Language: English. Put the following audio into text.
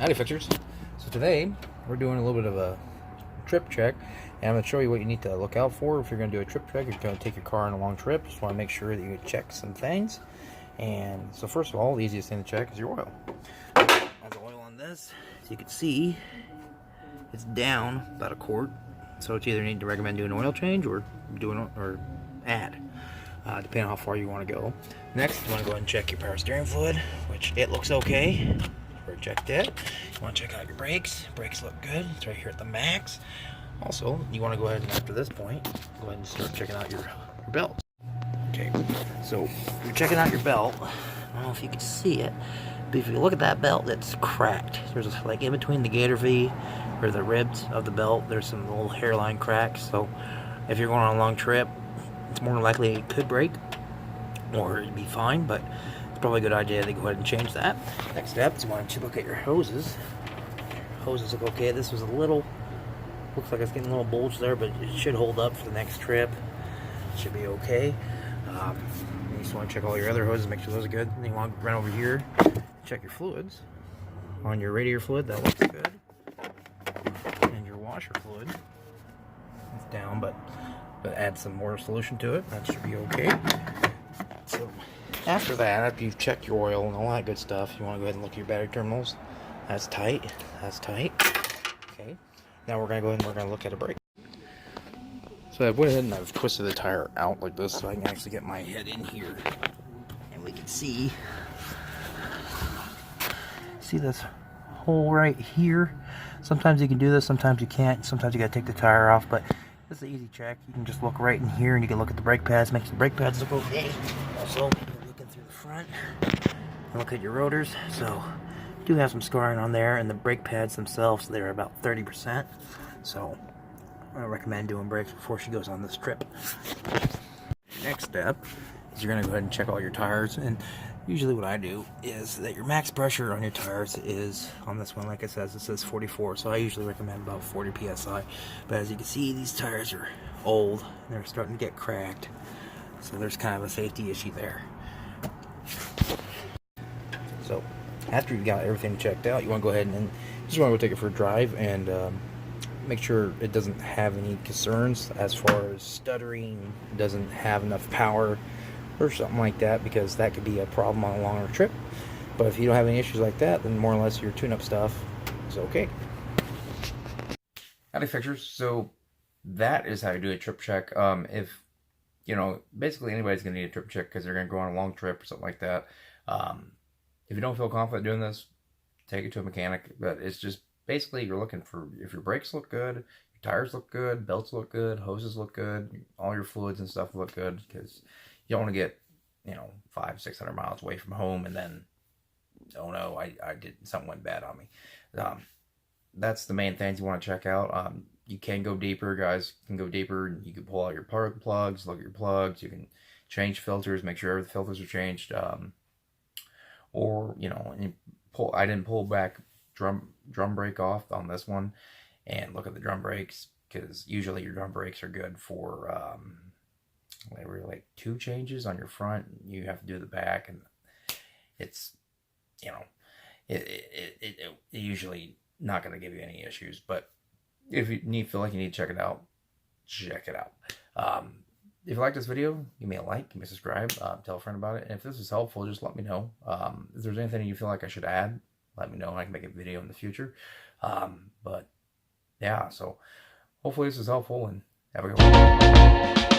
Howdy fixers. So today we're doing a little bit of a trip check, and I'm going to show you what you need to look out for if you're going to do a trip check. If you're going to take your car on a long trip, just want to make sure that you check some things. And so first of all, the easiest thing to check is your oil. On the oil on this, as you can see, it's down about a quart. So it's either need to recommend doing an oil change or add, depending on how far you want to go. Next, you want to go ahead and check your power steering fluid, which it looks okay. We're checked it. You want to check out your brakes. Brakes look good. It's right here at the max. Also, you want to go ahead and after this point, go ahead and start checking out your belt. Okay, so you're checking out your belt. I don't know if you can see it, but if you look at that belt, it's cracked. There's like in between the gator V or the ribs of the belt, there's some little hairline cracks. So if you're going on a long trip, it's more likely it could break or it'd be fine, but it's probably a good idea to go ahead and change that. Next step is you want to look at your hoses. Hoses look okay. This was a little, looks like it's getting a little bulge there, but it should hold up for the next trip. It should be okay. You just want to check all your other hoses, make sure those are good. And you want to run over here, check your fluids. On your radiator fluid, that looks good. And your washer fluid, it's down, but add some more solution to it. That should be okay. So after that, after you've checked your oil and all that good stuff, you want to go ahead and look at your battery terminals. That's tight. That's tight. Okay. Now we're going to go ahead and we're going to look at a brake. So I went ahead and I've twisted the tire out like this so I can actually get my head in here. And we can see this hole right here. Sometimes you can do this, sometimes you can't. Sometimes you got to take the tire off, but this is an easy check. You can just look right in here and you can look at the brake pads, make sure the brake pads look okay. Also, looking through the front, and look at your rotors. So, you do have some scarring on there, and the brake pads themselves, they're about 30%. So, I recommend doing brakes before she goes on this trip. Next step is you're going to go ahead and check all your tires, and usually what I do is that your max pressure on your tires is, on this one, like it says 44, so I usually recommend about 40 psi. But as you can see, these tires are old, and they're starting to get cracked, so there's kind of a safety issue there. So after you've got everything checked out, you want to go ahead and just want to go take it for a drive and make sure it doesn't have any concerns as far as stuttering, doesn't have enough power or something like that, because that could be a problem on a longer trip. But if you don't have any issues like that, then more or less your tune-up stuff is okay. Howdy fixers. So that is how you do a trip check. If you know, basically anybody's gonna need a trip check because they're gonna go on a long trip or something like that. If you don't feel confident doing this, take it to a mechanic. But it's just basically you're looking for if your brakes look good, your tires look good, belts look good, hoses look good, all your fluids and stuff look good, because you don't want to get, 500-600 miles away from home and then, oh no, I did, something went bad on me. That's the main things you want to check out. You can go deeper, guys can go deeper. You can pull out your plugs, look at your plugs. You can change filters, make sure the filters are changed. Or, I didn't pull back drum brake off on this one, and look at the drum brakes, because usually your drum brakes are good for they were like 2 changes on your front. You have to do the back, and it's it usually not going to give you any issues. But if you feel like you need to check it out, check it out. If you like this video, give me a like, give me a subscribe, tell a friend about it. And if this is helpful, just let me know. If there's anything you feel like I should add, let me know, and I can make a video in the future. But yeah, so hopefully this is helpful, and have a good one.